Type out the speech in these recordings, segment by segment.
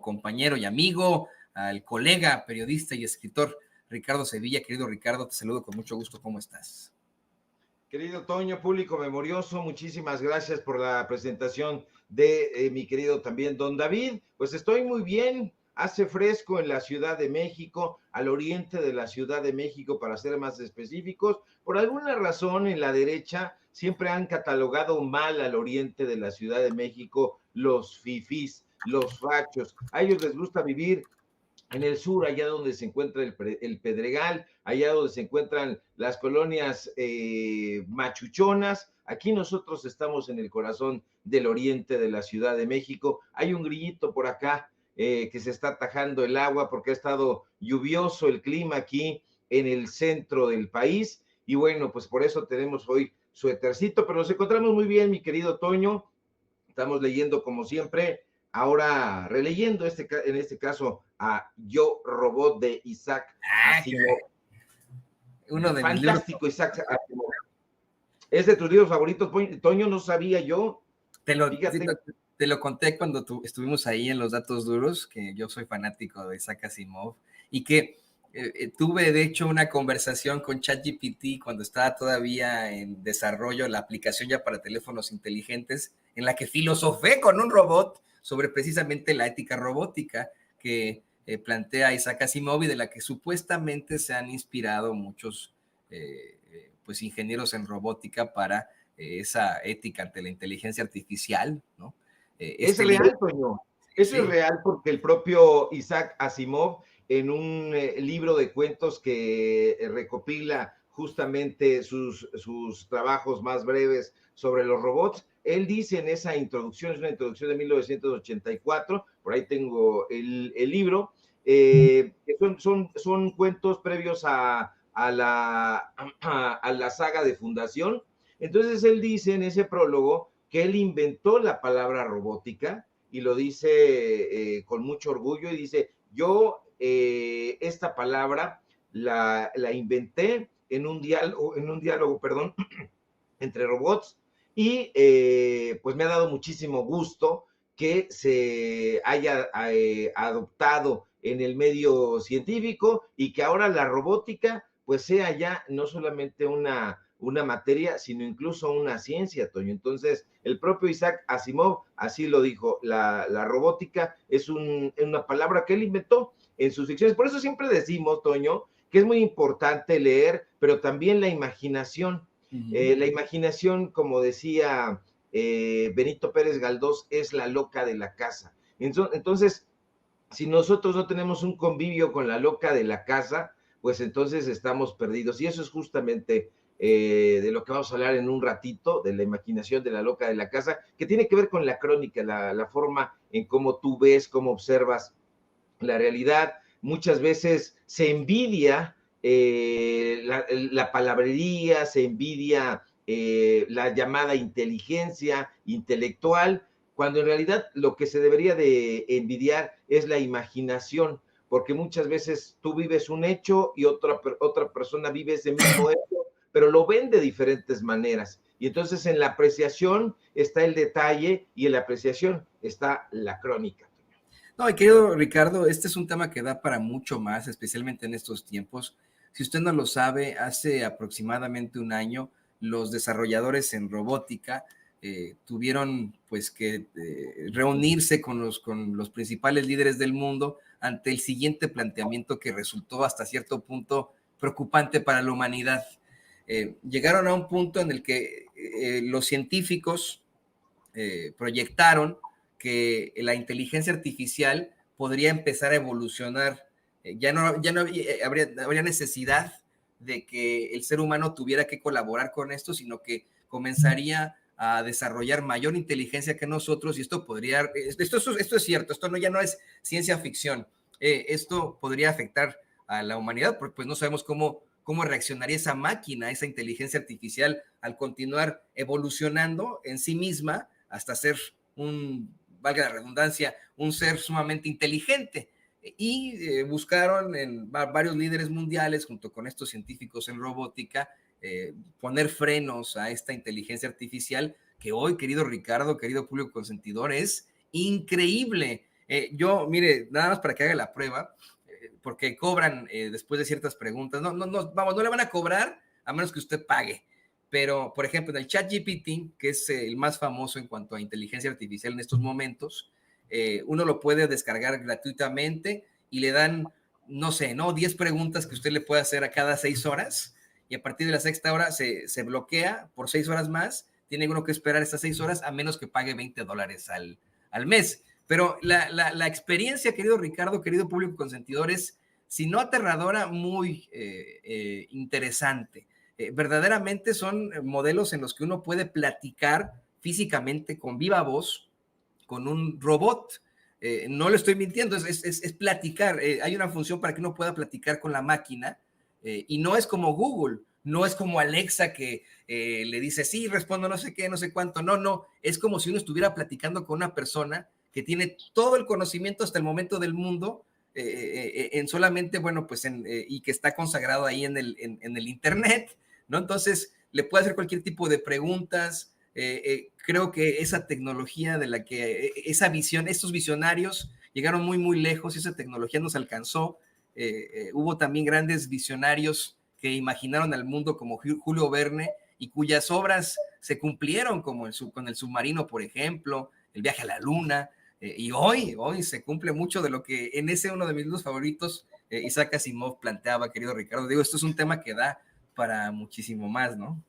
queridísimo compañero y amigo, al colega, periodista y escritor Ricardo Sevilla. Querido Ricardo, te saludo con mucho gusto. ¿Cómo estás? Querido Toño, público memorioso, muchísimas gracias por la presentación de mi querido también don David. Pues estoy muy bien, hace fresco en la Ciudad de México, al oriente de la Ciudad de México, para ser más específicos. Por alguna razón en la derecha siempre han catalogado mal al oriente de la Ciudad de México los fifís, los fachos. A ellos les gusta vivir en el sur, allá donde se encuentra el Pedregal, allá donde se encuentran las colonias machuchonas. Aquí nosotros estamos en el corazón del oriente de la Ciudad de México. Hay un grillito por acá que se está atajando el agua porque ha estado lluvioso el clima aquí en el centro del país. Y bueno, pues por eso tenemos hoy suétercito, pero nos encontramos muy bien, mi querido Toño. Estamos leyendo como siempre, ahora releyendo en este caso a Yo Robot de Isaac Asimov. Uno de Fantástico, mis libros. Isaac Asimov. ¿Es de tus libros favoritos, Toño? No sabía yo. Te lo conté cuando estuvimos ahí en Los Datos Duros, que yo soy fanático de Isaac Asimov y que tuve de hecho una conversación con ChatGPT cuando estaba todavía en desarrollo la aplicación ya para teléfonos inteligentes, en la que filosofé con un robot sobre precisamente la ética robótica que plantea Isaac Asimov y de la que supuestamente se han inspirado muchos pues ingenieros en robótica para esa ética ante la inteligencia artificial, ¿no? Es real, Toño. Eso sí. Es real porque el propio Isaac Asimov, en un libro de cuentos que recopila justamente sus trabajos más breves sobre los robots, él dice en esa introducción, es una introducción de 1984, por ahí tengo el libro, son cuentos previos a la saga de Fundación. Entonces él dice en ese prólogo que él inventó la palabra robótica y lo dice con mucho orgullo y dice, yo esta palabra la inventé en un diálogo, perdón, entre robots y pues me ha dado muchísimo gusto que se haya adoptado en el medio científico y que ahora la robótica pues sea ya no solamente una materia, sino incluso una ciencia, Toño. Entonces, el propio Isaac Asimov así lo dijo, la robótica es una palabra que él inventó en sus ficciones. Por eso siempre decimos, Toño, que es muy importante leer, pero también la imaginación. La imaginación, como decía Benito Pérez Galdós, es la loca de la casa. Entonces, si nosotros no tenemos un convivio con la loca de la casa, pues entonces estamos perdidos. Y eso es justamente de lo que vamos a hablar en un ratito, de la imaginación de la loca de la casa, que tiene que ver con la crónica, la forma en cómo tú ves, cómo observas la realidad. Muchas veces se envidia la palabrería, se envidia la llamada inteligencia intelectual, cuando en realidad lo que se debería de envidiar es la imaginación, porque muchas veces tú vives un hecho y otra persona vive ese mismo hecho, pero lo ven de diferentes maneras. Y entonces en la apreciación está el detalle y en la apreciación está la crónica. No, y querido Ricardo, este es un tema que da para mucho más, especialmente en estos tiempos. Si usted no lo sabe, hace aproximadamente un año, los desarrolladores en robótica tuvieron pues que reunirse con los principales líderes del mundo ante el siguiente planteamiento que resultó hasta cierto punto preocupante para la humanidad. Llegaron a un punto en el que los científicos proyectaron que la inteligencia artificial podría empezar a evolucionar. Ya no habría necesidad de que el ser humano tuviera que colaborar con esto, sino que comenzaría a desarrollar mayor inteligencia que nosotros y esto podría, esto es cierto, esto ya no es ciencia ficción, esto podría afectar a la humanidad porque pues no sabemos cómo reaccionaría esa máquina, esa inteligencia artificial al continuar evolucionando en sí misma hasta ser valga la redundancia, un ser sumamente inteligente. Y buscaron en varios líderes mundiales, junto con estos científicos en robótica, poner frenos a esta inteligencia artificial que hoy, querido Ricardo, querido público consentidor, es increíble. Yo, mire, nada más para que haga la prueba, porque cobran después de ciertas preguntas. Vamos, no le van a cobrar a menos que usted pague. Pero, por ejemplo, en el ChatGPT, que es el más famoso en cuanto a inteligencia artificial en estos momentos, uno lo puede descargar gratuitamente y le dan, no sé, 10 preguntas que usted le puede hacer a cada 6 horas, y a partir de la sexta hora se bloquea por 6 horas más. Tiene uno que esperar estas 6 horas a menos que pague $20 al mes. Pero la experiencia, querido Ricardo, querido público consentidor, es, si no aterradora, muy interesante. Verdaderamente son modelos en los que uno puede platicar físicamente con viva voz con un robot. No le estoy mintiendo, es platicar. Hay una función para que uno pueda platicar con la máquina, y no es como Google, no es como Alexa que le dice, sí, respondo no sé qué, no sé cuánto. No, es como si uno estuviera platicando con una persona que tiene todo el conocimiento hasta el momento del mundo, en solamente, bueno, pues y que está consagrado ahí en el internet, ¿no? Entonces, le puede hacer cualquier tipo de preguntas. Creo que esa tecnología de la que, esa visión, estos visionarios llegaron muy, muy lejos y esa tecnología nos alcanzó. Hubo también grandes visionarios que imaginaron al mundo como Julio Verne y cuyas obras se cumplieron, como con el submarino, por ejemplo, el viaje a la luna. Y hoy se cumple mucho de lo que en ese uno de mis libros favoritos, Isaac Asimov planteaba, querido Ricardo. Digo, esto es un tema que da para muchísimo más, ¿no?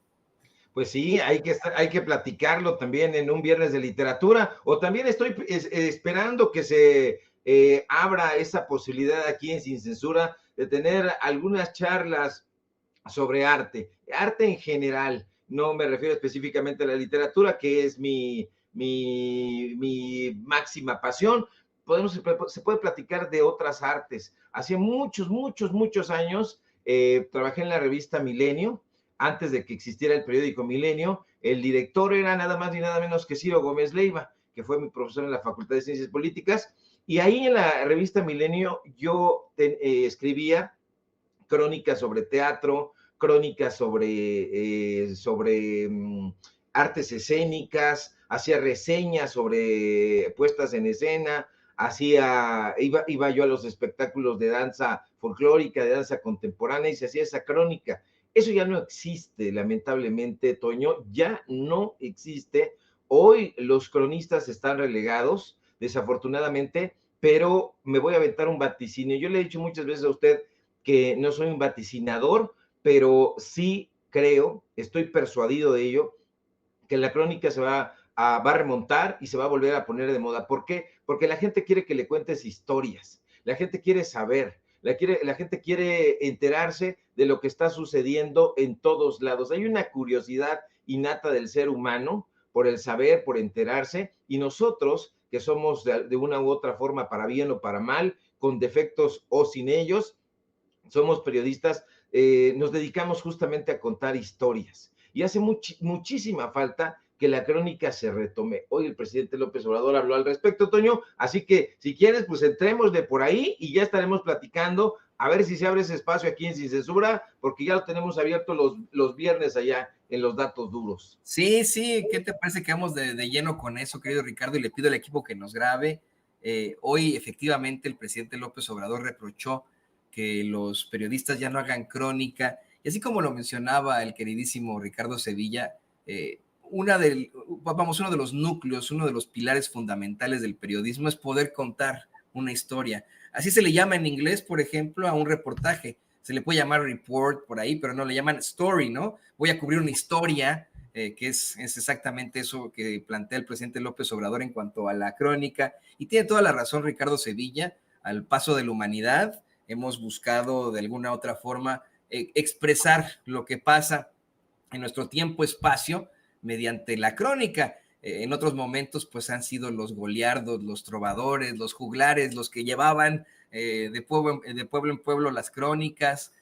Pues sí, hay que platicarlo también en un viernes de literatura, o también estoy esperando que se abra esa posibilidad aquí en Sin Censura de tener algunas charlas sobre arte en general. No me refiero específicamente a la literatura, que es mi máxima pasión. Se puede platicar de otras artes. Hace muchos años trabajé en la revista Milenio, antes de que existiera el periódico Milenio. El director era nada más ni nada menos que Ciro Gómez Leiva, que fue mi profesor en la Facultad de Ciencias Políticas, y ahí en la revista Milenio yo escribía crónicas sobre teatro, crónicas sobre artes escénicas, hacía reseñas sobre puestas en escena, iba yo a los espectáculos de danza folclórica, de danza contemporánea, y se hacía esa crónica. Eso ya no existe, lamentablemente, Toño, ya no existe. Hoy los cronistas están relegados, desafortunadamente, pero me voy a aventar un vaticinio. Yo le he dicho muchas veces a usted que no soy un vaticinador, pero sí creo, estoy persuadido de ello, que la crónica se va a remontar y se va a volver a poner de moda. ¿Por qué? Porque la gente quiere que le cuentes historias, la gente quiere saber, la gente quiere enterarse de lo que está sucediendo en todos lados. Hay una curiosidad innata del ser humano por el saber, por enterarse, y nosotros, que somos de una u otra forma, para bien o para mal, con defectos o sin ellos, somos periodistas, nos dedicamos justamente a contar historias. Y hace muchísima falta que la crónica se retome. Hoy el presidente López Obrador habló al respecto, Toño, así que si quieres, pues entremos de por ahí y ya estaremos platicando, a ver si se abre ese espacio aquí en Sin Censura, porque ya lo tenemos abierto los viernes allá en los datos duros. Sí, ¿qué te parece que vamos de lleno con eso, querido Ricardo? Y le pido al equipo que nos grabe. Hoy, efectivamente, el presidente López Obrador reprochó que los periodistas ya no hagan crónica, y así como lo mencionaba el queridísimo Ricardo Sevilla, uno de los núcleos, uno de los pilares fundamentales del periodismo es poder contar una historia. Así se le llama en inglés, por ejemplo, a un reportaje. Se le puede llamar report por ahí, pero no le llaman story, ¿no? Voy a cubrir una historia, que es exactamente eso que plantea el presidente López Obrador en cuanto a la crónica. Y tiene toda la razón Ricardo Sevilla. Al paso de la humanidad hemos buscado de alguna otra forma expresar lo que pasa en nuestro tiempo-espacio mediante la crónica. En otros momentos pues han sido los goliardos, los trovadores, los juglares, los que llevaban de pueblo en pueblo las crónicas.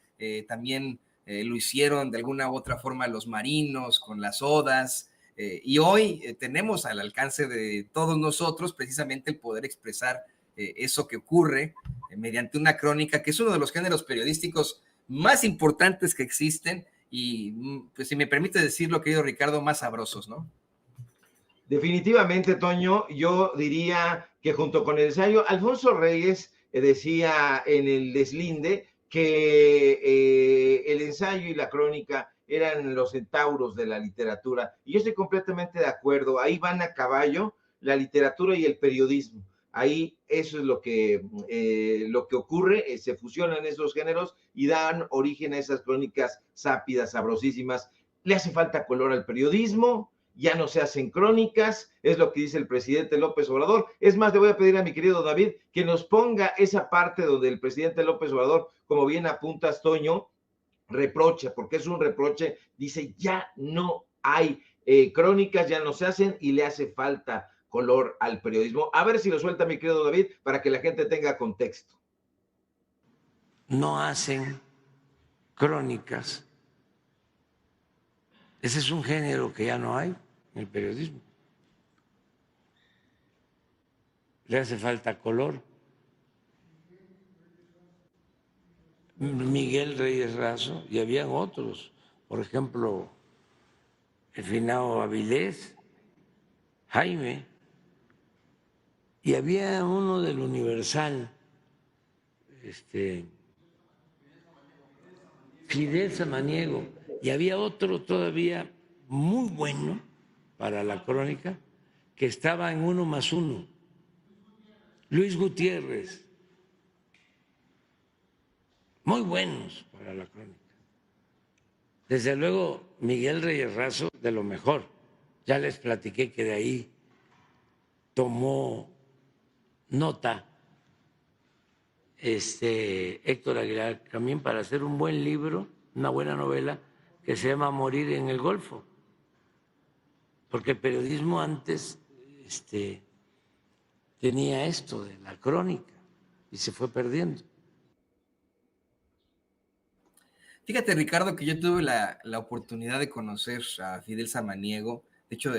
También lo hicieron de alguna u otra forma los marinos con las odas, y hoy tenemos al alcance de todos nosotros precisamente el poder expresar eso que ocurre mediante una crónica, que es uno de los géneros periodísticos más importantes que existen y, pues si me permite decirlo, querido Ricardo, más sabrosos, ¿no? Definitivamente, Toño, yo diría que junto con el ensayo, Alfonso Reyes decía en el deslinde que el ensayo y la crónica eran los centauros de la literatura, y yo estoy completamente de acuerdo. Ahí van a caballo la literatura y el periodismo. Ahí eso es lo que ocurre, se fusionan esos géneros y dan origen a esas crónicas sápidas, sabrosísimas. Le hace falta color al periodismo, ya no se hacen crónicas, es lo que dice el presidente López Obrador. Es más, le voy a pedir a mi querido David que nos ponga esa parte donde el presidente López Obrador, como bien apuntas, Toño, reprocha, porque es un reproche, dice, ya no hay crónicas, ya no se hacen y le hace falta color al periodismo. A ver si lo suelta mi querido David para que la gente tenga contexto. No hacen crónicas. Ese es un género que ya no hay en el periodismo. Le hace falta color. Miguel Reyes Razo, y habían otros, por ejemplo, el finado Avilés, Jaime, y había uno del Universal, Fidel Samaniego, y había otro todavía muy bueno para la crónica, que estaba en 1+1, Luis Gutiérrez, muy buenos para la crónica. Desde luego, Miguel Reyes Razo, de lo mejor. Ya les platiqué que de ahí tomó nota Héctor Aguilar Camín para hacer un buen libro, una buena novela que se llama Morir en el Golfo, porque el periodismo antes tenía esto de la crónica y se fue perdiendo. Fíjate, Ricardo, que yo tuve la oportunidad de conocer a Fidel Samaniego. De hecho,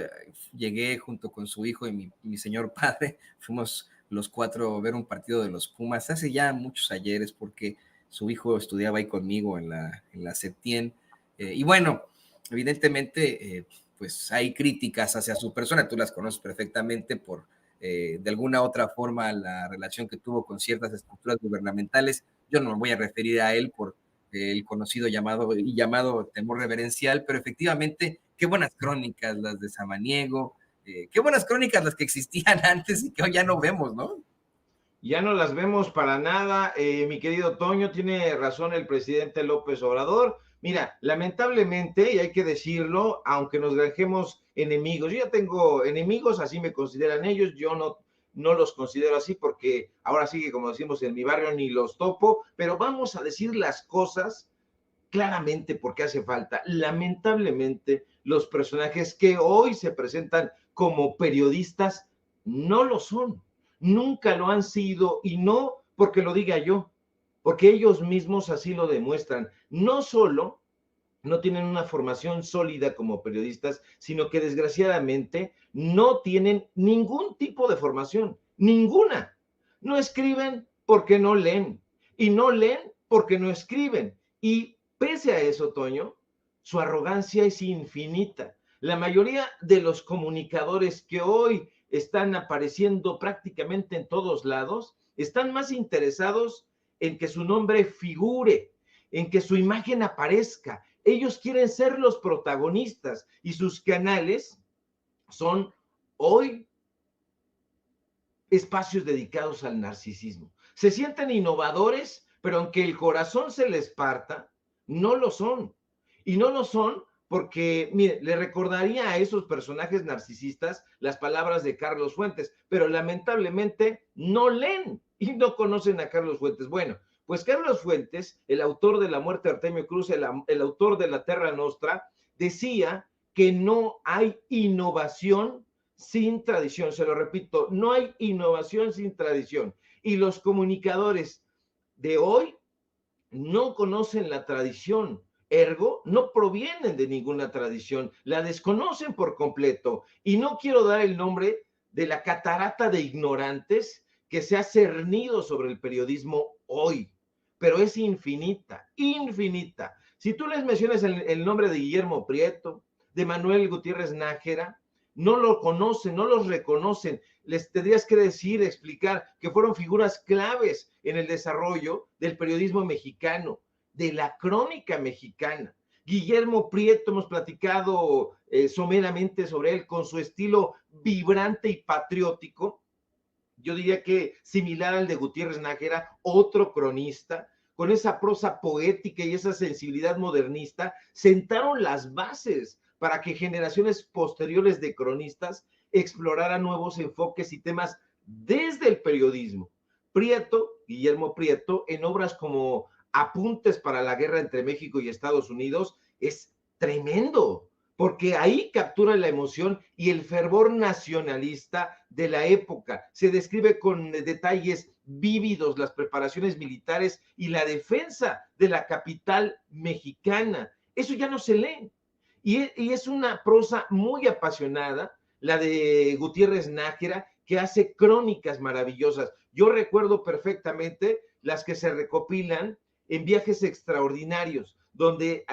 llegué junto con su hijo y mi señor padre. Fuimos los cuatro a ver un partido de los Pumas hace ya muchos ayeres, porque su hijo estudiaba ahí conmigo en la Septien. Y bueno, evidentemente, pues hay críticas hacia su persona. Tú las conoces perfectamente por, de alguna otra forma, la relación que tuvo con ciertas estructuras gubernamentales. Yo no me voy a referir a él por el conocido llamado temor reverencial, pero efectivamente, qué buenas crónicas las de Samaniego, qué buenas crónicas las que existían antes y que hoy ya no vemos, ¿no? Ya no las vemos para nada, mi querido Toño, tiene razón el presidente López Obrador. Mira, lamentablemente, y hay que decirlo, aunque nos granjemos enemigos, yo ya tengo enemigos, así me consideran ellos, yo no los considero así porque ahora sí que, como decimos en mi barrio, ni los topo, pero vamos a decir las cosas claramente porque hace falta. Lamentablemente, los personajes que hoy se presentan como periodistas no lo son, nunca lo han sido, y no porque lo diga yo, porque ellos mismos así lo demuestran. No solo no tienen una formación sólida como periodistas, sino que desgraciadamente no tienen ningún tipo de formación, ninguna. No escriben porque no leen, y no leen porque no escriben. Y pese a eso, Toño, su arrogancia es infinita. La mayoría de los comunicadores que hoy están apareciendo prácticamente en todos lados están más interesados en que su nombre figure, en que su imagen aparezca. Ellos quieren ser los protagonistas y sus canales son hoy espacios dedicados al narcisismo. Se sienten innovadores, pero aunque el corazón se les parta, no lo son. Y no lo son porque, mire, le recordaría a esos personajes narcisistas las palabras de Carlos Fuentes, pero lamentablemente no leen y no conocen a Carlos Fuentes. Bueno, pues Carlos Fuentes, el autor de La muerte de Artemio Cruz, el autor de La Terra Nostra, decía que no hay innovación sin tradición. Se lo repito, no hay innovación sin tradición. Y los comunicadores de hoy no conocen la tradición, ergo no provienen de ninguna tradición, la desconocen por completo. Y no quiero dar el nombre de la catarata de ignorantes que se ha cernido sobre el periodismo hoy, pero es infinita, infinita. Si tú les mencionas el nombre de Guillermo Prieto, de Manuel Gutiérrez Nájera, no lo conocen, no los reconocen. Les tendrías que decir, explicar que fueron figuras claves en el desarrollo del periodismo mexicano, de la crónica mexicana. Guillermo Prieto, hemos platicado someramente sobre él, con su estilo vibrante y patriótico. Yo diría que similar al de Gutiérrez Nájera, otro cronista, con esa prosa poética y esa sensibilidad modernista, sentaron las bases para que generaciones posteriores de cronistas exploraran nuevos enfoques y temas desde el periodismo. Prieto, Guillermo Prieto, en obras como Apuntes para la guerra entre México y Estados Unidos, es tremendo, porque ahí captura la emoción y el fervor nacionalista de la época. Se describe con detalles vívidos las preparaciones militares y la defensa de la capital mexicana. Eso ya no se lee. Y es una prosa muy apasionada, la de Gutiérrez Nájera, que hace crónicas maravillosas. Yo recuerdo perfectamente las que se recopilan en Viajes Extraordinarios, donde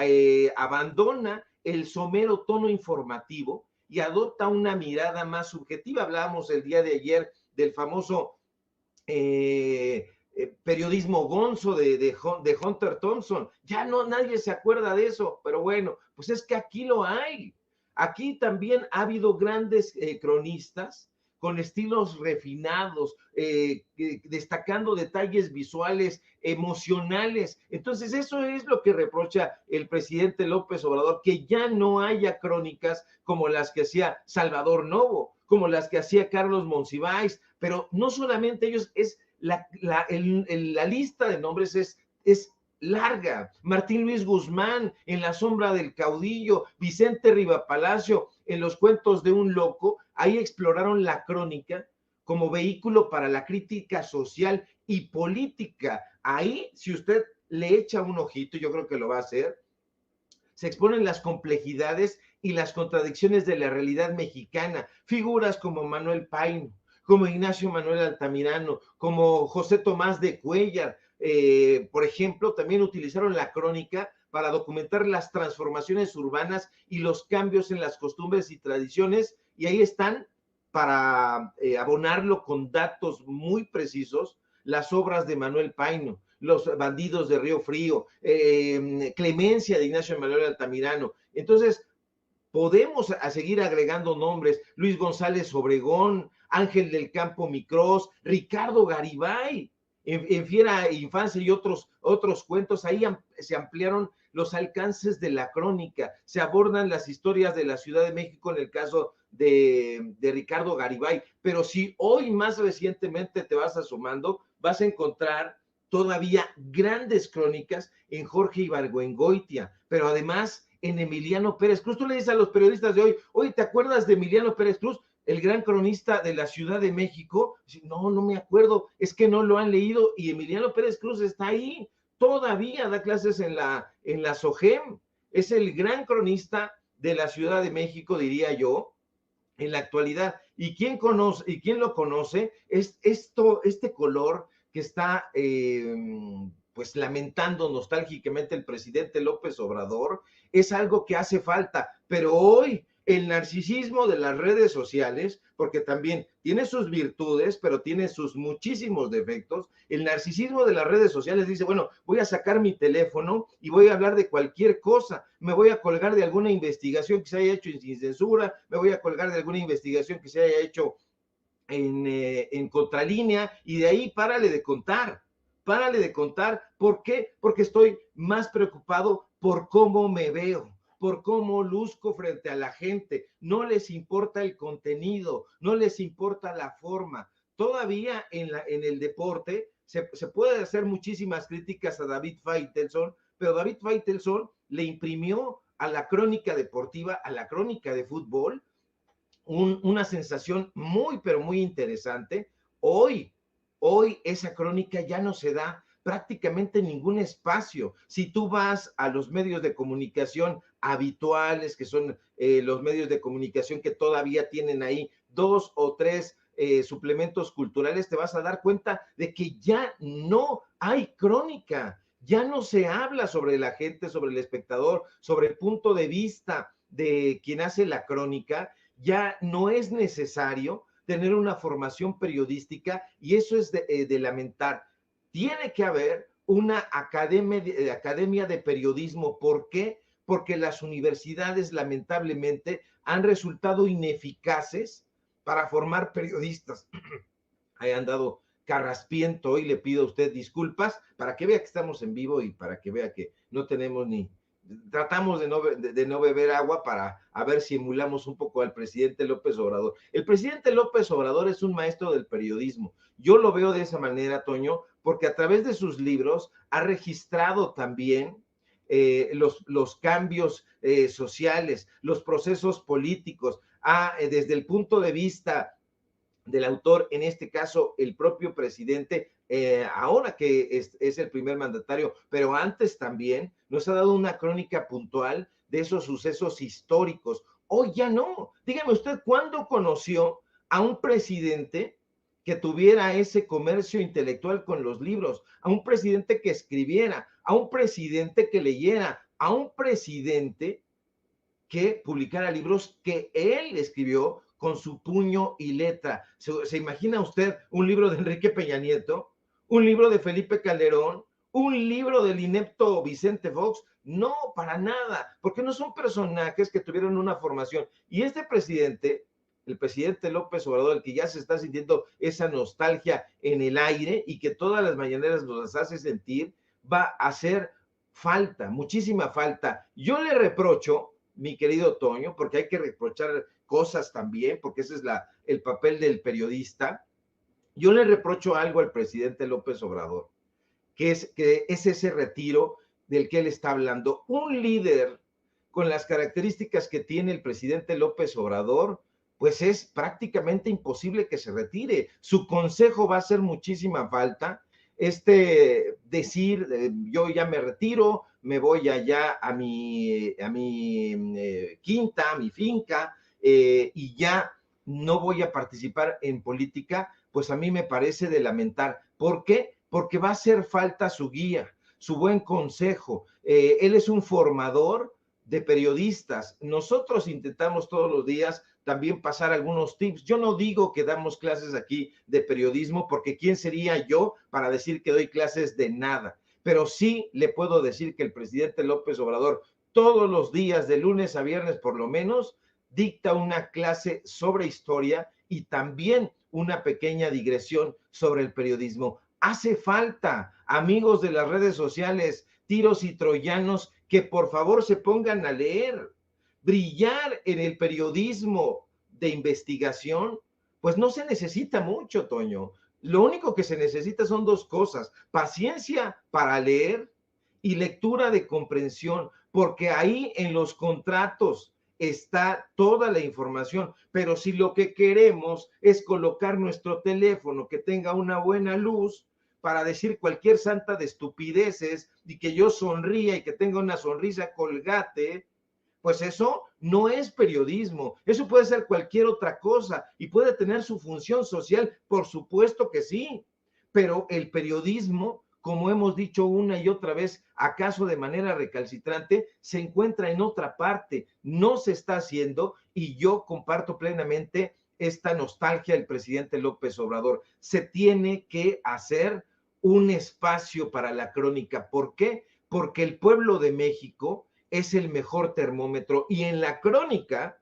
abandona el somero tono informativo y adopta una mirada más subjetiva. Hablábamos el día de ayer del famoso periodismo gonzo de Hunter Thompson. Ya no, nadie se acuerda de eso, pero bueno, pues es que aquí lo hay. Aquí también ha habido grandes cronistas con estilos refinados, destacando detalles visuales, emocionales. Entonces, eso es lo que reprocha el presidente López Obrador, que ya no haya crónicas como las que hacía Salvador Novo, como las que hacía Carlos Monsiváis, pero no solamente ellos, es la lista de nombres es larga. Martín Luis Guzmán en La sombra del caudillo, Vicente Rivapalacio en Los cuentos de un loco. Ahí exploraron la crónica como vehículo para la crítica social y política. Ahí, si usted le echa un ojito, yo creo que lo va a hacer, se exponen las complejidades y las contradicciones de la realidad mexicana. Figuras como Manuel Paino, como Ignacio Manuel Altamirano, como José Tomás de Cuéllar, por ejemplo, también utilizaron la crónica para documentar las transformaciones urbanas y los cambios en las costumbres y tradiciones, y ahí están para abonarlo con datos muy precisos, las obras de Manuel Paino, Los bandidos de Río Frío, Clemencia de Ignacio Manuel Altamirano. Entonces, podemos seguir agregando nombres: Luis González Obregón, Ángel del Campo Micrós, Ricardo Garibay, en Fiera Infancia y otros cuentos. Ahí se ampliaron los alcances de la crónica, se abordan las historias de la Ciudad de México en el caso de Ricardo Garibay, pero si hoy más recientemente te vas asomando, vas a encontrar todavía grandes crónicas en Jorge Ibargüengoitia, pero además en Emiliano Pérez Cruz. Tú le dices a los periodistas de hoy, oye, ¿te acuerdas de Emiliano Pérez Cruz, el gran cronista de la Ciudad de México? No, no me acuerdo, es que no lo han leído, y Emiliano Pérez Cruz está ahí, todavía da clases en la SOGEM, es el gran cronista de la Ciudad de México, diría yo, en la actualidad. ¿Y quién lo conoce? Es este color que está pues lamentando nostálgicamente el presidente López Obrador, es algo que hace falta, pero hoy el narcisismo de las redes sociales, porque también tiene sus virtudes, pero tiene sus muchísimos defectos. El narcisismo de las redes sociales dice, bueno, voy a sacar mi teléfono y voy a hablar de cualquier cosa, me voy a colgar de alguna investigación que se haya hecho sin censura, me voy a colgar de alguna investigación que se haya hecho en contralínea, y de ahí párale de contar. ¿Por qué? Porque estoy más preocupado por cómo me veo, por cómo luzco frente a la gente. No les importa el contenido, no les importa la forma. Todavía en el deporte se puede hacer muchísimas críticas a David Faitelson, pero David Faitelson le imprimió a la crónica deportiva, a la crónica de fútbol, una sensación muy, pero muy interesante. Hoy esa crónica ya no se da prácticamente en ningún espacio. Si tú vas a los medios de comunicación habituales, que son los medios de comunicación que todavía tienen ahí 2 o 3 suplementos culturales, te vas a dar cuenta de que ya no hay crónica, ya no se habla sobre la gente, sobre el espectador, sobre el punto de vista de quien hace la crónica. ya no es necesario tener una formación periodística y eso es de lamentar. Tiene que haber una academia de periodismo. ¿Por qué? Porque las universidades lamentablemente han resultado ineficaces para formar periodistas. He andado carraspiento y le pido a usted disculpas para que vea que estamos en vivo y para que vea que no tenemos ni, tratamos de no beber agua para a ver si emulamos un poco al presidente López Obrador. El presidente López Obrador es un maestro del periodismo. Yo lo veo de esa manera, Toño, porque a través de sus libros ha registrado también los cambios sociales, los procesos políticos, desde el punto de vista del autor, en este caso el propio presidente, ahora que es el primer mandatario, pero antes también nos ha dado una crónica puntual de esos sucesos históricos. Hoy ya no. Dígame usted, ¿cuándo conoció a un presidente que tuviera ese comercio intelectual con los libros, a un presidente que escribiera, a un presidente que leyera, a un presidente que publicara libros que él escribió con su puño y letra? ¿Se imagina usted un libro de Enrique Peña Nieto, un libro de Felipe Calderón, un libro del inepto Vicente Fox? No, para nada, porque no son personajes que tuvieron una formación. Y este presidente, el presidente López Obrador, el que ya se está sintiendo esa nostalgia en el aire y que todas las mañaneras nos hace sentir, va a hacer falta, muchísima falta. Yo le reprocho, mi querido Toño, porque hay que reprochar cosas también, porque ese es el papel del periodista. Yo le reprocho algo al presidente López Obrador, que es ese retiro del que él está hablando. Un líder con las características que tiene el presidente López Obrador, pues es prácticamente imposible que se retire. Su consejo va a hacer muchísima falta. Decir, yo ya me retiro, me voy allá a mi quinta, a mi finca, y ya no voy a participar en política, pues a mí me parece de lamentar. ¿Por qué? Porque va a hacer falta su guía, su buen consejo. Él es un formador de periodistas. Nosotros intentamos todos los días también pasar algunos tips. Yo no digo que damos clases aquí de periodismo, porque ¿quién sería yo para decir que doy clases de nada? Pero sí le puedo decir que el presidente López Obrador todos los días, de lunes a viernes por lo menos, dicta una clase sobre historia y también una pequeña digresión sobre el periodismo. Hace falta, amigos de las redes sociales, tiros y troyanos, que por favor se pongan a leer. Brillar en el periodismo de investigación, pues no se necesita mucho, Toño. Lo único que se necesita son dos cosas: paciencia para leer y lectura de comprensión, porque ahí en los contratos está toda la información. Pero si lo que queremos es colocar nuestro teléfono que tenga una buena luz para decir cualquier santa de estupideces y que yo sonría y que tenga una sonrisa colgate, pues eso no es periodismo. Eso puede ser cualquier otra cosa y puede tener su función social, por supuesto que sí, pero el periodismo, como hemos dicho una y otra vez, acaso de manera recalcitrante, se encuentra en otra parte, no se está haciendo, y yo comparto plenamente esta nostalgia del presidente López Obrador. Se tiene que hacer un espacio para la crónica. ¿Por qué? Porque el pueblo de México es el mejor termómetro, y en la crónica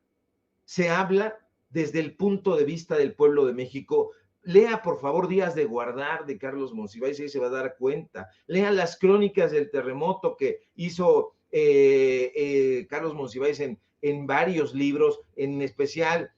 se habla desde el punto de vista del pueblo de México. Lea, por favor, Días de Guardar de Carlos Monsiváis, y ahí se va a dar cuenta. Lea las crónicas del terremoto que hizo Carlos Monsiváis en varios libros, en especial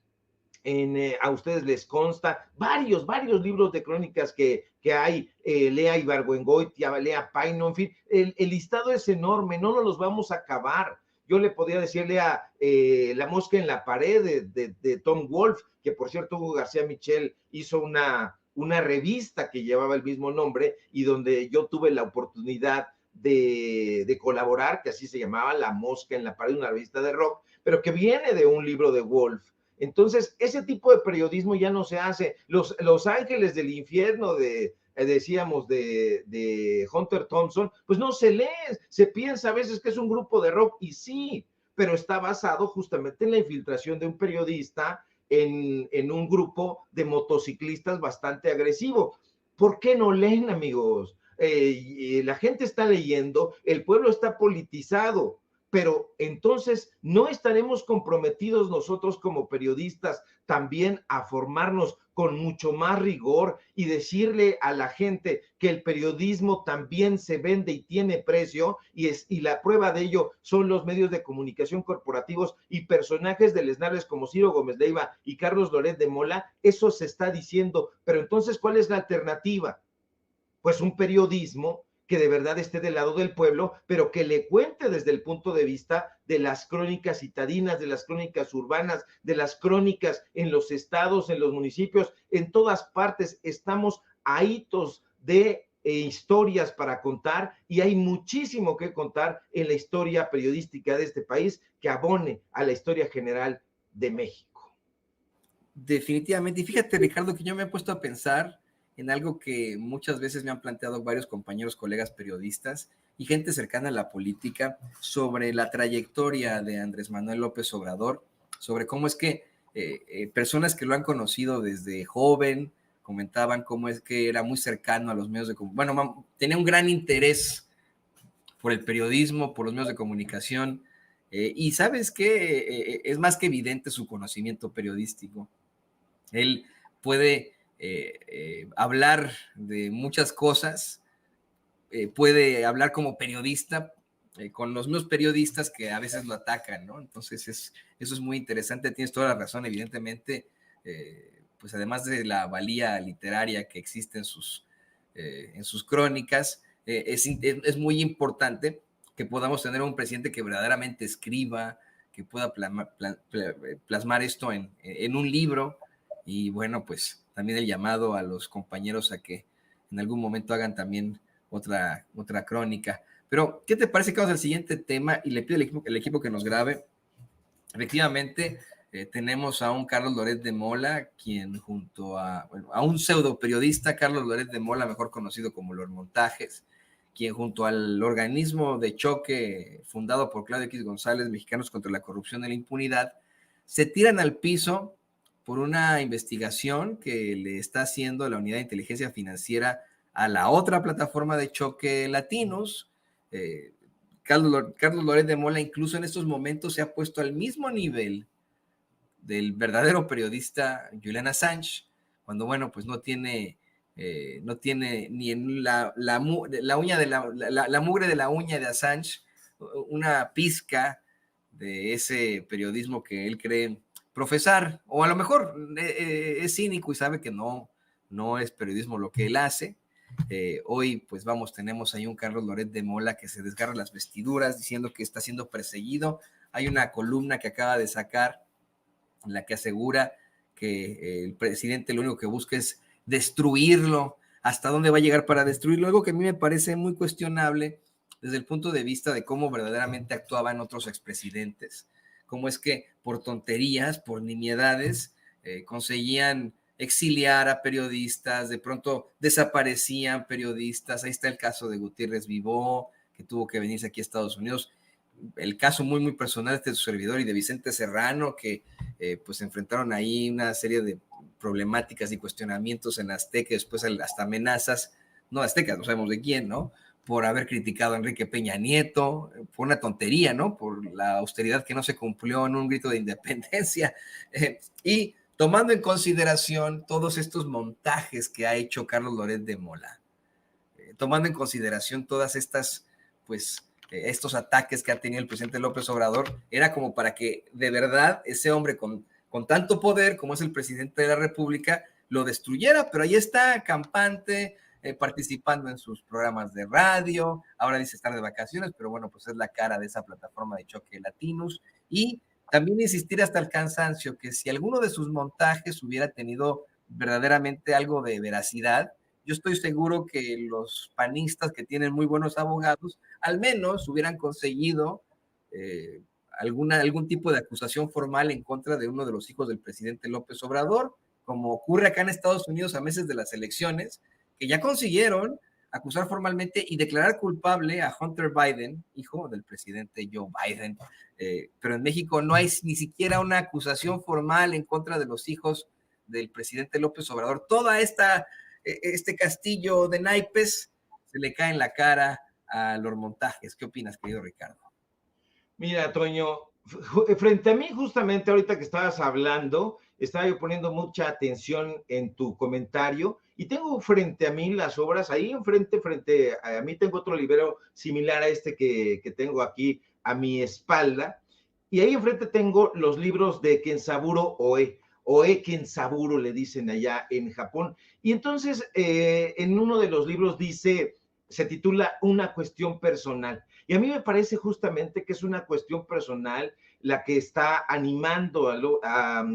a ustedes les consta, varios libros de crónicas que hay. Lea Ibargüengoitia, lea Paino, en fin, el listado es enorme, no nos los vamos a acabar. Yo le podría decirle a La Mosca en la Pared de Tom Wolfe, que por cierto Hugo García Michel hizo una revista que llevaba el mismo nombre y donde yo tuve la oportunidad de colaborar, que así se llamaba, La Mosca en la Pared, una revista de rock, pero que viene de un libro de Wolfe. Entonces, ese tipo de periodismo ya no se hace. Los Ángeles del Infierno decíamos, de Hunter Thompson, pues no se lee, se piensa a veces que es un grupo de rock, y sí, pero está basado justamente en la infiltración de un periodista en un grupo de motociclistas bastante agresivo. ¿Por qué no leen, amigos? La gente está leyendo, el pueblo está politizado, pero entonces no estaremos comprometidos nosotros como periodistas también a formarnos con mucho más rigor y decirle a la gente que el periodismo también se vende y tiene precio, y la prueba de ello son los medios de comunicación corporativos y personajes deleznables como Ciro Gómez Leiva y Carlos Loret de Mola. Eso se está diciendo, pero entonces, ¿cuál es la alternativa? Pues un periodismo que de verdad esté del lado del pueblo, pero que le cuente desde el punto de vista de las crónicas citadinas, de las crónicas urbanas, de las crónicas en los estados, en los municipios, en todas partes. Estamos a hitos de historias para contar, y hay muchísimo que contar en la historia periodística de este país que abone a la historia general de México. Definitivamente. Y fíjate, Ricardo, que yo me he puesto a pensar en algo que muchas veces me han planteado varios compañeros, colegas periodistas y gente cercana a la política sobre la trayectoria de Andrés Manuel López Obrador, sobre cómo es que personas que lo han conocido desde joven comentaban cómo es que era muy cercano a los medios de comunicación. Bueno, tenía un gran interés por el periodismo, por los medios de comunicación, y sabes que es más que evidente su conocimiento periodístico. Él puede hablar de muchas cosas, puede hablar como periodista con los mismos periodistas que a veces lo atacan, ¿no? Entonces eso es muy interesante, tienes toda la razón, evidentemente, pues además de la valía literaria que existe en sus crónicas, es muy importante que podamos tener un presidente que verdaderamente escriba, que pueda plasmar esto en un libro. Y bueno, pues también el llamado a los compañeros a que en algún momento hagan también otra crónica. Pero, ¿qué te parece que vamos al siguiente tema? Y le pido al equipo que nos grabe. Efectivamente, tenemos a un Carlos Loret de Mola, quien junto a un pseudo periodista, Carlos Loret de Mola, mejor conocido como Los Montajes, quien junto al organismo de choque fundado por Claudio X González, Mexicanos contra la Corrupción y la Impunidad, se tiran al piso por una investigación que le está haciendo la Unidad de Inteligencia Financiera a la otra plataforma de choque Latinos. Carlos Loret de Mola incluso en estos momentos se ha puesto al mismo nivel del verdadero periodista Julian Assange, cuando bueno, pues no tiene ni en la uña de la mugre de la uña de Assange una pizca de ese periodismo que él cree profesar, o a lo mejor es cínico y sabe que no es periodismo lo que él hace. Hoy pues tenemos ahí un Carlos Loret de Mola que se desgarra las vestiduras diciendo que está siendo perseguido. Hay una columna que acaba de sacar en la que asegura que el presidente lo único que busca es destruirlo. ¿Hasta dónde va a llegar para destruirlo? Algo que a mí me parece muy cuestionable desde el punto de vista de cómo verdaderamente actuaban otros expresidentes. Cómo es que por tonterías, por nimiedades, conseguían exiliar a periodistas, de pronto desaparecían periodistas. Ahí está el caso de Gutiérrez Vivó, que tuvo que venirse aquí a Estados Unidos. El caso muy, muy personal de su servidor y de Vicente Serrano, que pues enfrentaron ahí una serie de problemáticas y cuestionamientos en Azteca, después hasta amenazas, no Azteca, no sabemos de quién, ¿no? Por haber criticado a Enrique Peña Nieto, por una tontería, ¿no? Por la austeridad que no se cumplió en un grito de independencia. Y tomando en consideración todos estos montajes que ha hecho Carlos Loret de Mola, tomando en consideración todas estas, pues, estos ataques que ha tenido el presidente López Obrador, era como para que de verdad ese hombre con tanto poder como es el presidente de la República lo destruyera, pero ahí está campante, participando en sus programas de radio, ahora dice estar de vacaciones, pero bueno, pues es la cara de esa plataforma de choque Latinos, y también insistir hasta el cansancio que si alguno de sus montajes hubiera tenido verdaderamente algo de veracidad, yo estoy seguro que los panistas que tienen muy buenos abogados, al menos hubieran conseguido algún tipo de acusación formal en contra de uno de los hijos del presidente López Obrador, como ocurre acá en Estados Unidos a meses de las elecciones, que ya consiguieron acusar formalmente y declarar culpable a Hunter Biden, hijo del presidente Joe Biden. Pero en México no hay ni siquiera una acusación formal en contra de los hijos del presidente López Obrador. Toda este castillo de naipes se le cae en la cara a los montajes. ¿Qué opinas, querido Ricardo? Mira, Toño, frente a mí, justamente ahorita que estabas hablando, estaba yo poniendo mucha atención en tu comentario y tengo frente a mí las obras, ahí enfrente, frente a mí tengo otro libro similar a este que tengo aquí a mi espalda, y ahí enfrente tengo los libros de Kenzaburo Oe. Oe Kenzaburo le dicen allá en Japón. Y entonces, en uno de los libros se titula Una cuestión personal. Y a mí me parece justamente que es una cuestión personal la que está animando a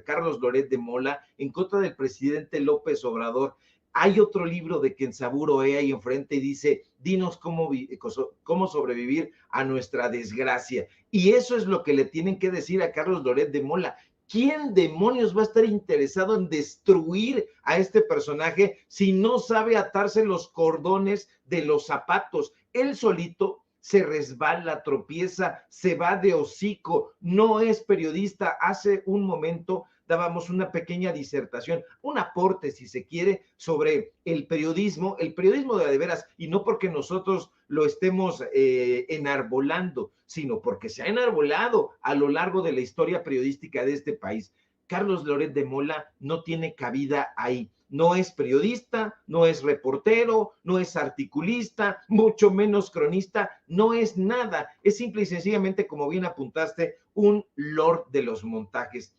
Carlos Loret de Mola en contra del presidente López Obrador. Hay otro libro de Kenzaburo Oe ahí enfrente y dice, dinos cómo sobrevivir a nuestra desgracia. Y eso es lo que le tienen que decir a Carlos Loret de Mola. ¿Quién demonios va a estar interesado en destruir a este personaje si no sabe atarse los cordones de los zapatos? Él solito se resbala, tropieza, se va de hocico, no es periodista. Hace un momento dábamos una pequeña disertación, un aporte, si se quiere, sobre el periodismo de veras, y no porque nosotros lo estemos enarbolando, sino porque se ha enarbolado a lo largo de la historia periodística de este país. Carlos Loret de Mola no tiene cabida ahí. No es periodista, no es reportero, no es articulista, mucho menos cronista, no es nada. Es simple y sencillamente, como bien apuntaste, un lord de los montajes.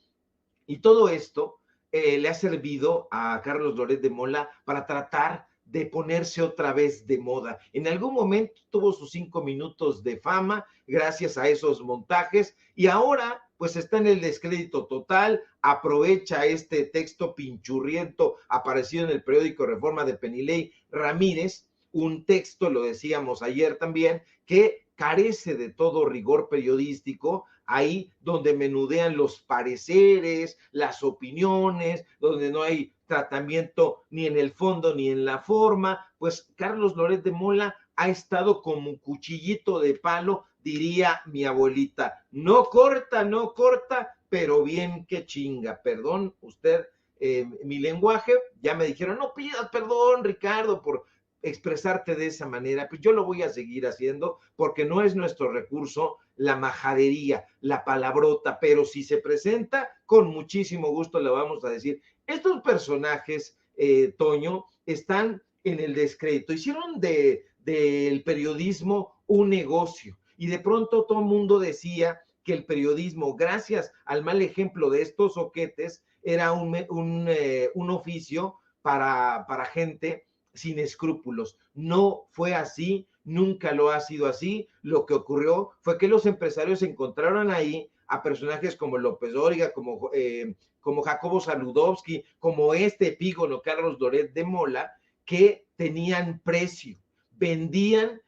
Y todo esto le ha servido a Carlos Loret de Mola para tratar de ponerse otra vez de moda. En algún momento tuvo sus 5 minutos de fama gracias a esos montajes y ahora pues está en el descrédito total, aprovecha este texto pinchurriento aparecido en el periódico Reforma de Penilei Ramírez, un texto, lo decíamos ayer también, que carece de todo rigor periodístico, ahí donde menudean los pareceres, las opiniones, donde no hay tratamiento ni en el fondo ni en la forma. Pues Carlos Loret de Mola ha estado como un cuchillito de palo, diría mi abuelita. No corta, pero bien que chinga. Perdón, usted, mi lenguaje, ya me dijeron, no pidas perdón, Ricardo, por expresarte de esa manera. Pues yo lo voy a seguir haciendo porque no es nuestro recurso la majadería, la palabrota, pero si se presenta, con muchísimo gusto le vamos a decir. Estos personajes, Toño, están en el descrédito. Hicieron del periodismo un negocio y de pronto todo el mundo decía que el periodismo, gracias al mal ejemplo de estos oquetes, era un oficio para gente sin escrúpulos. No fue así, nunca lo ha sido así. Lo que ocurrió fue que los empresarios encontraron ahí a personajes como López Dóriga, como Jacobo Saludowski, como este epígono Carlos Loret de Mola, que tenían precio, vendían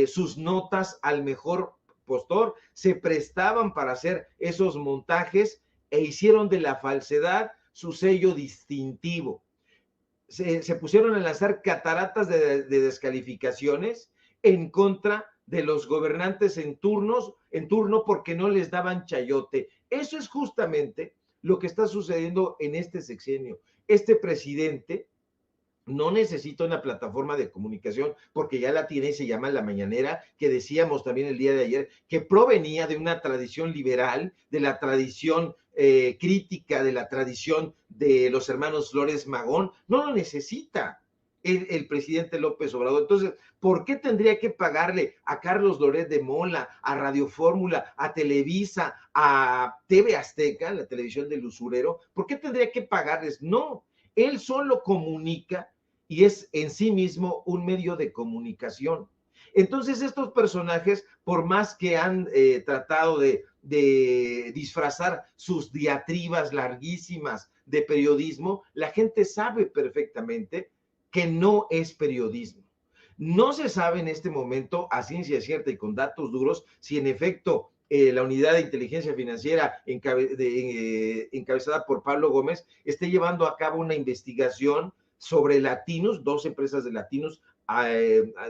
sus notas al mejor postor, se prestaban para hacer esos montajes e hicieron de la falsedad su sello distintivo. Se pusieron a lanzar cataratas de descalificaciones en contra de los gobernantes en turno porque no les daban chayote. Eso es justamente lo que está sucediendo en este sexenio. Este presidente no necesita una plataforma de comunicación porque ya la tiene y se llama La Mañanera, que decíamos también el día de ayer, que provenía de una tradición liberal, de la tradición crítica, de la tradición de los hermanos Flores Magón. No lo necesita el presidente López Obrador. Entonces, ¿por qué tendría que pagarle a Carlos Loret de Mola, a Radio Fórmula, a Televisa, a TV Azteca, la televisión del usurero? ¿Por qué tendría que pagarles? No, él solo comunica y es en sí mismo un medio de comunicación. Entonces estos personajes, por más que han tratado de disfrazar sus diatribas larguísimas de periodismo, la gente sabe perfectamente que no es periodismo. No se sabe en este momento, a ciencia cierta y con datos duros, si en efecto la unidad de inteligencia financiera encabezada por Pablo Gómez esté llevando a cabo una investigación sobre Latinos, 2 empresas de Latinos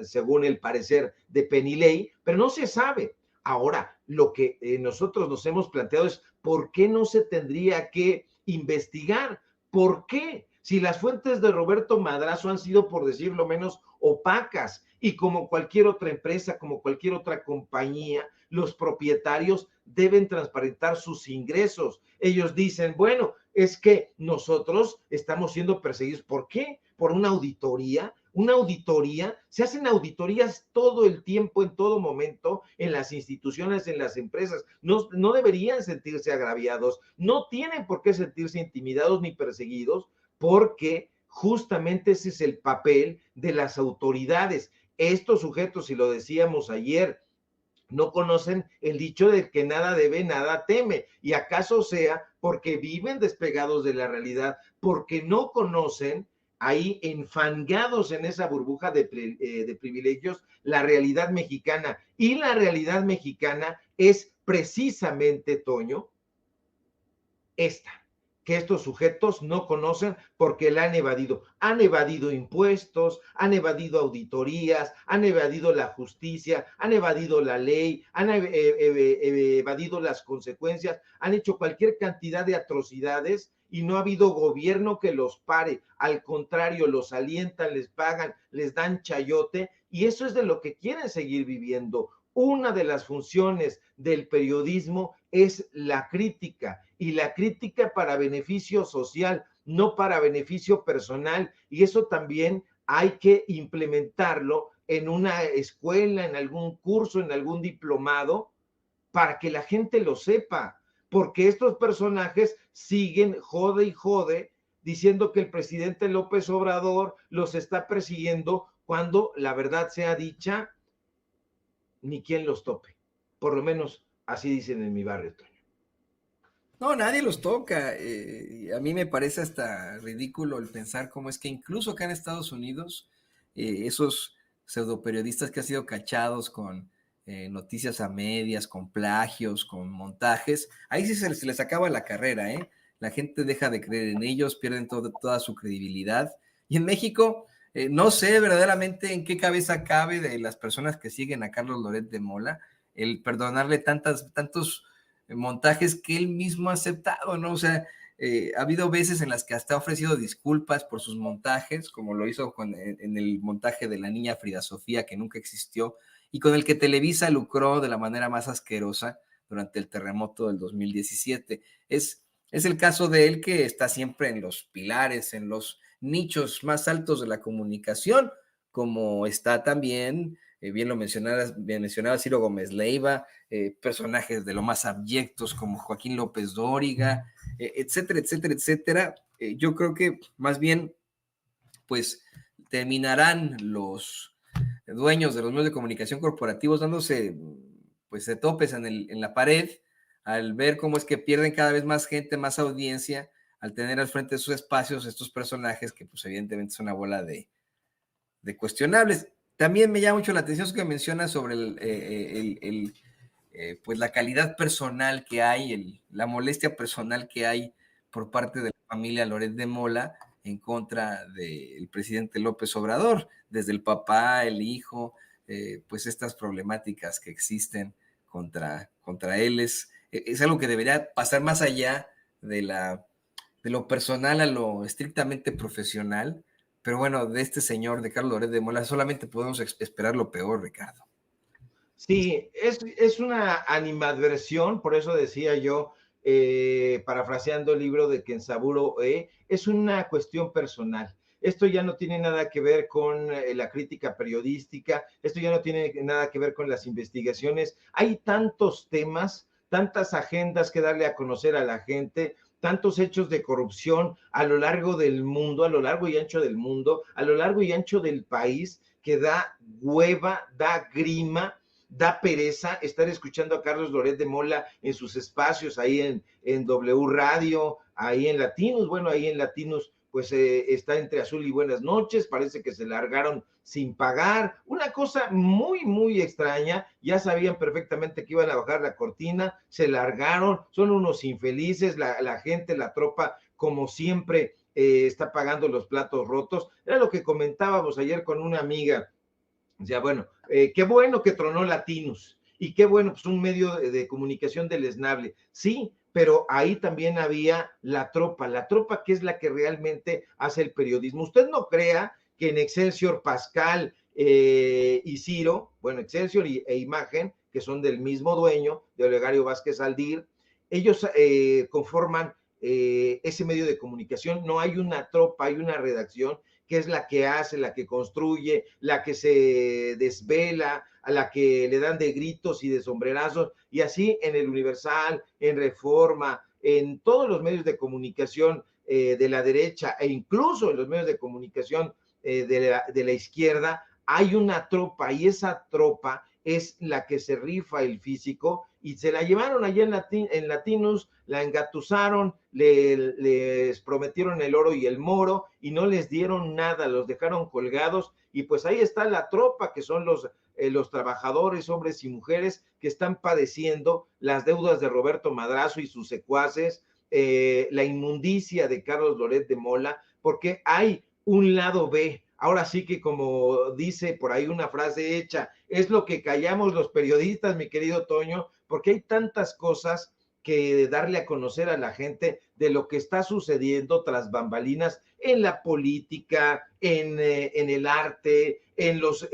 según el parecer de Penilei, pero no se sabe. Ahora, lo que nosotros nos hemos planteado es ¿por qué no se tendría que investigar? ¿Por qué? Si las fuentes de Roberto Madrazo han sido, por decirlo menos, opacas, y como cualquier otra empresa, como cualquier otra compañía, los propietarios deben transparentar sus ingresos. Ellos dicen, bueno, es que nosotros estamos siendo perseguidos. ¿Por qué? ¿Por una auditoría? Una auditoría, se hacen auditorías todo el tiempo, en todo momento, en las instituciones, en las empresas. No deberían sentirse agraviados, no tienen por qué sentirse intimidados ni perseguidos, porque justamente ese es el papel de las autoridades. Estos sujetos, y lo decíamos ayer, no conocen el dicho de que nada debe, nada teme, y acaso sea porque viven despegados de la realidad, porque no conocen ahí enfangados en esa burbuja de privilegios la realidad mexicana. Y la realidad mexicana es precisamente, Toño, esta, que estos sujetos no conocen porque la han evadido impuestos, han evadido auditorías, han evadido la justicia, han evadido la ley, han evadido las consecuencias, han hecho cualquier cantidad de atrocidades y no ha habido gobierno que los pare, al contrario, los alientan, les pagan, les dan chayote, y eso es de lo que quieren seguir viviendo. Una de las funciones del periodismo es la crítica, y la crítica para beneficio social, no para beneficio personal, y eso también hay que implementarlo en una escuela, en algún curso, en algún diplomado, para que la gente lo sepa, porque estos personajes siguen jode y jode diciendo que el presidente López Obrador los está persiguiendo, cuando la verdad sea dicha, ni quien los tope. Por lo menos así dicen en mi barrio, Toño. No, nadie los toca. A mí me parece hasta ridículo el pensar cómo es que incluso acá en Estados Unidos, esos pseudoperiodistas que han sido cachados con noticias a medias, con plagios, con montajes, ahí sí se les acaba la carrera, ¿eh? La gente deja de creer en ellos, pierden toda su credibilidad. Y en México, no sé verdaderamente en qué cabeza cabe de las personas que siguen a Carlos Loret de Mola el perdonarle tantos montajes que él mismo ha aceptado, ¿no? O sea, ha habido veces en las que hasta ha ofrecido disculpas por sus montajes, como lo hizo en el montaje de la niña Frida Sofía, que nunca existió, y con el que Televisa lucró de la manera más asquerosa durante el terremoto del 2017. Es el caso de él, que está siempre en los pilares, en los nichos más altos de la comunicación, como está también, bien lo mencionaba Ciro Gómez Leiva, personajes de lo más abyectos como Joaquín López Dóriga, etcétera, etcétera, etcétera. Yo creo que más bien, pues, terminarán los dueños de los medios de comunicación corporativos dándose, pues, de topes en la pared, al ver cómo es que pierden cada vez más gente, más audiencia, al tener al frente de sus espacios estos personajes que, pues, evidentemente son una bola de cuestionables. También me llama mucho la atención eso que menciona sobre pues la calidad personal que hay, la molestia personal que hay por parte de la familia Loret de Mola en contra del presidente López Obrador, desde el papá, el hijo, pues estas problemáticas que existen contra él es algo que debería pasar más allá de lo personal a lo estrictamente profesional. Pero bueno, de este señor, de Carlos Loret de Mola, solamente podemos esperar lo peor, Ricardo. Sí, es una animadversión, por eso decía yo, parafraseando el libro de Kenzaburo, es una cuestión personal. Esto ya no tiene nada que ver con la crítica periodística, esto ya no tiene nada que ver con las investigaciones. Hay tantos temas, tantas agendas que darle a conocer a la gente, tantos hechos de corrupción a lo largo del mundo, a lo largo y ancho del mundo, a lo largo y ancho del país, que da hueva, da grima, da pereza estar escuchando a Carlos Loret de Mola en sus espacios, ahí en W Radio, ahí en Latinos. Bueno, ahí en Latinos pues está entre Azul y Buenas noches, parece que se largaron sin pagar, una cosa muy, muy extraña. Ya sabían perfectamente que iban a bajar la cortina, se largaron, son unos infelices, la gente, la tropa, como siempre, está pagando los platos rotos. Era lo que comentábamos ayer con una amiga. O sea, bueno, qué bueno que tronó Latinos y qué bueno, pues un medio de comunicación deleznable. Sí, pero ahí también había la tropa que es la que realmente hace el periodismo. Usted no crea que en Excelsior, Pascal y Ciro, bueno, Excelsior e Imagen, que son del mismo dueño, de Olegario Vázquez Aldir, ellos conforman ese medio de comunicación. No hay una tropa, hay una redacción que es la que hace, la que construye, la que se desvela, a la que le dan de gritos y de sombrerazos, y así en el Universal, en Reforma, en todos los medios de comunicación de la derecha e incluso en los medios de comunicación de la izquierda, hay una tropa y esa tropa es la que se rifa el físico y se la llevaron allá en Latinos, la engatusaron, les prometieron el oro y el moro y no les dieron nada, los dejaron colgados y pues ahí está la tropa que son los trabajadores, hombres y mujeres que están padeciendo las deudas de Roberto Madrazo y sus secuaces, la inmundicia de Carlos Loret de Mola, porque hay un lado B. Ahora sí que como dice por ahí una frase hecha, es lo que callamos los periodistas, mi querido Toño, porque hay tantas cosas que darle a conocer a la gente de lo que está sucediendo tras bambalinas en la política, en el arte, en los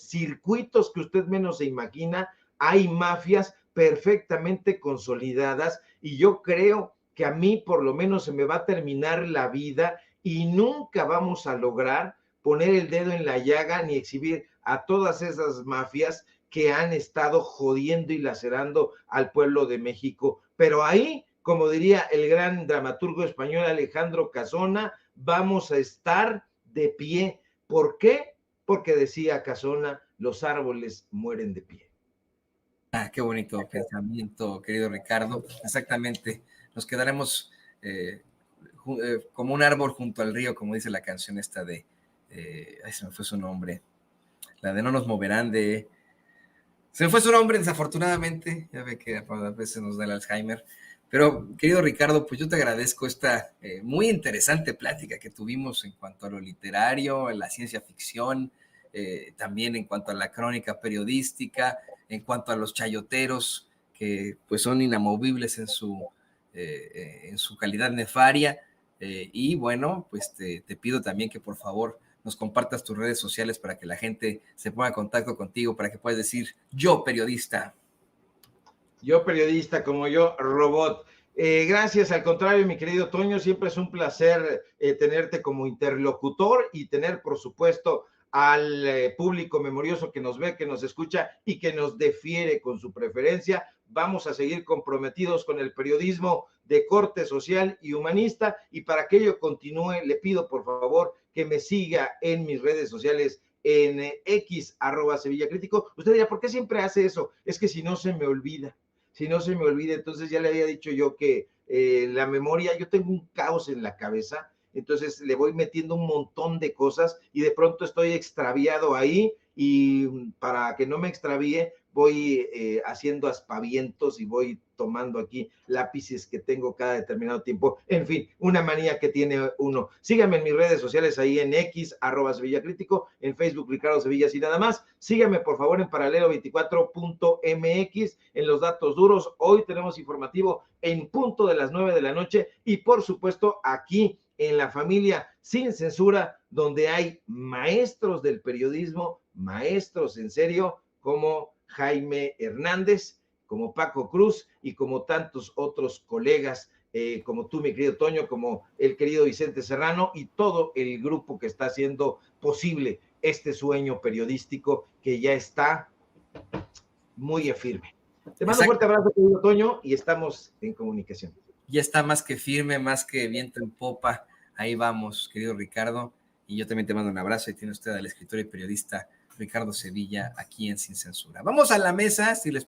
circuitos que usted menos se imagina. Hay mafias perfectamente consolidadas y yo creo que a mí por lo menos se me va a terminar la vida y nunca vamos a lograr poner el dedo en la llaga ni exhibir a todas esas mafias que han estado jodiendo y lacerando al pueblo de México. Pero ahí, como diría el gran dramaturgo español Alejandro Casona, vamos a estar de pie. ¿Por qué? Porque decía Casona, los árboles mueren de pie. Ah, qué bonito pensamiento, querido Ricardo. Exactamente. Nos quedaremos como un árbol junto al río, como dice la canción esta de, ay, se me fue su nombre, la de No nos moverán de... Se me fue su nombre, desafortunadamente, ya ve que a veces nos da el Alzheimer. Pero, querido Ricardo, pues yo te agradezco esta muy interesante plática que tuvimos en cuanto a lo literario, en la ciencia ficción, también en cuanto a la crónica periodística, en cuanto a los chayoteros, que pues son inamovibles en su calidad nefaria. Y bueno, pues te pido también que por favor nos compartas tus redes sociales para que la gente se ponga en contacto contigo, para que puedas decir, yo periodista. Yo periodista, como yo robot. Gracias, al contrario, mi querido Toño, siempre es un placer tenerte como interlocutor y tener, por supuesto, al público memorioso que nos ve, que nos escucha y que nos defiere con su preferencia. Vamos a seguir comprometidos con el periodismo de corte social y humanista, y para que ello continúe, le pido por favor que me siga en mis redes sociales en X, @Sevilla Crítico. Usted dirá, ¿por qué siempre hace eso? Es que si no se me olvida. Si no se me olvida, entonces ya le había dicho yo que la memoria, yo tengo un caos en la cabeza, entonces le voy metiendo un montón de cosas y de pronto estoy extraviado ahí y para que no me extravíe voy haciendo aspavientos y voy tomando aquí lápices que tengo cada determinado tiempo. En fin, una manía que tiene uno. Síganme en mis redes sociales ahí en X, @Sevilla Crítico, en Facebook Ricardo Sevilla y nada más. Síganme por favor en paralelo24.mx, en los datos duros. Hoy tenemos informativo en punto de las 9 de la noche y por supuesto aquí en La Familia Sin Censura, donde hay maestros del periodismo, maestros en serio, como Jaime Hernández, como Paco Cruz y como tantos otros colegas, como tú, mi querido Toño, como el querido Vicente Serrano y todo el grupo que está haciendo posible este sueño periodístico que ya está muy firme. Te mando un fuerte abrazo, querido Toño, y estamos en comunicación. Ya está más que firme, más que viento en popa. Ahí vamos, querido Ricardo. Y yo también te mando un abrazo. Y tiene usted al escritor y periodista Ricardo Sevilla aquí en Sin Censura. Vamos a la mesa, si les